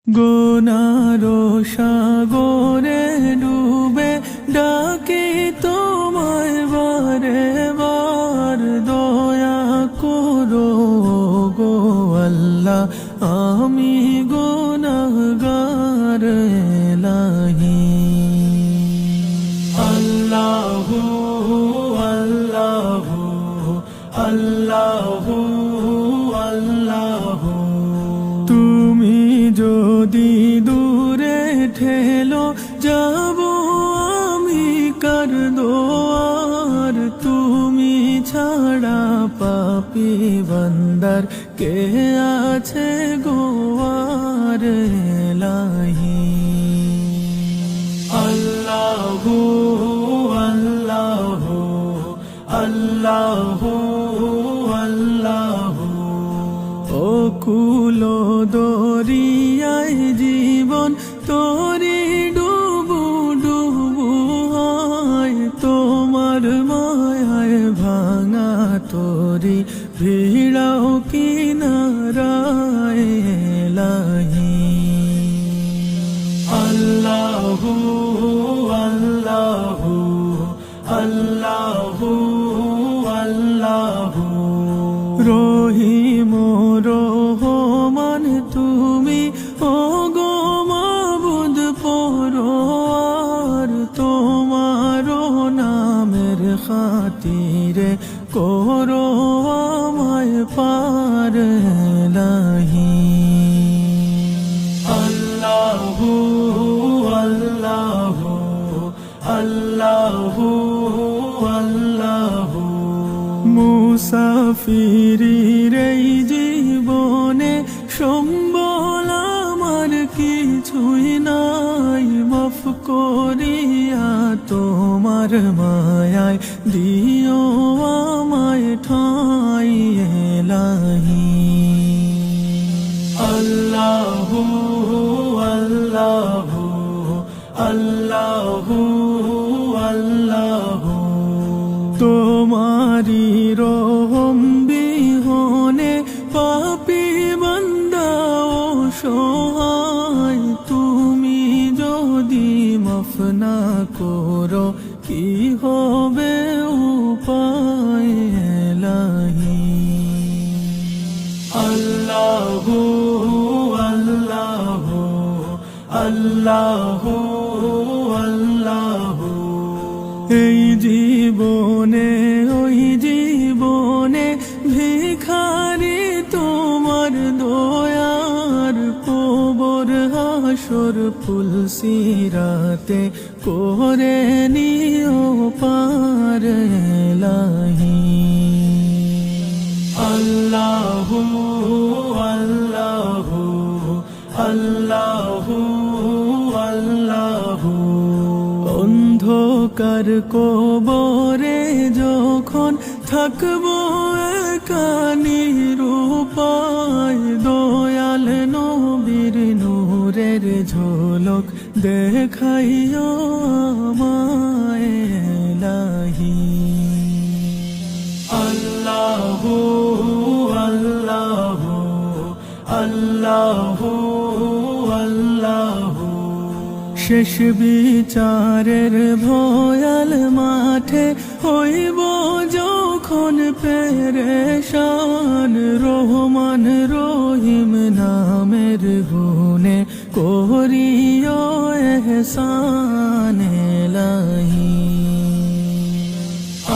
গুনার সাগরে ডুবে ডাকি তোমায় বারে বার, দয়া করো গো আল্লাহ, আমি গুনাহগার এলাহি। আল্লাহু আল্লাহু আল্লাহু আল্লাহু, তুমি যদি দূরে ঠেলো যাব আমি কার দোয়ার, তুমি ছাড়া পাপী বান্দার কে আছে গোয়ার এলাহি। আল্লাহু আল্লাহু আল্লাহু আল্লাহু, অকুল দরিয়ায় জীবন তোরি ডুবু ডুবু হয়, তোমার মায়ায় ভাঙা তোরি ভিড়াও কিনারায় এলাহি। আল্লাহু আল্লাহু আল্লাহু আল্লাহু, রহিম রহমান তুমি ওগো মাবুদ পরওয়ার, তোমার নামের খাতিরে করো আমায় পার এলাহি। আল্লাহু আল্লাহু আল্লাহু আল্লাহু, মুসাফিরির এই জীবনে সম্বল আমার কিছুই নাই, মাফ করিয়া তোমার মায়ায় দিও আমায় ঠাঁই এলাহি। আল্লাহু আল্লাহু আল্লাহু আল্লাহু, তোমারি রহম বিহনে পাপী বান্দা অসহায়, তুমি যদি মাফ না করো কি হবে উপায় এলাহি। আল্লাহু আল্লাহু আল্লাহু আল্লাহু, এই জীবনে ওই জীবনে ভিখারি তোমার দয়ার, কবর হাসর ফুলসিরাতে করে নিও পার এলাহি। আল্লাহু আল্লাহু আল্লাহু আল্লাহু, অন্ধকার কবরে যখন থাকবো একা নিরুপায়, দয়াল নবীর নূরের ঝলক দেখাইও আমায় এলাহি। আল্লাহু আল্লাহু আল্লাহু আল্লাহু, শেষ বিচারের ভয়াল মাঠে হইব যখন পেরেশান, রহমান রহিম নামের গুণে করিও এহসান এলাহি।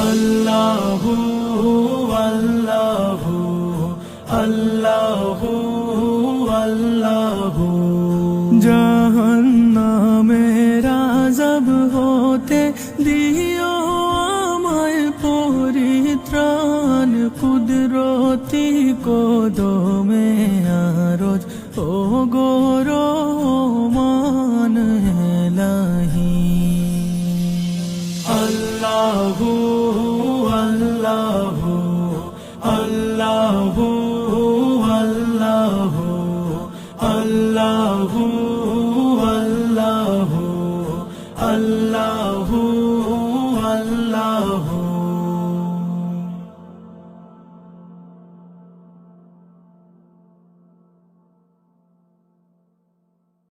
আল্লাহু আল্লাহু আল্লাহু আল্লাহু, জাহান্নামের আযাব হতে দিও আমায় পরিত্রাণ, কুদরতি কদমে আরজ ও গো রহমান এলাহি। আল্লাহু আল্লাহু আল্লাহু আল্লাহু আল্লাহু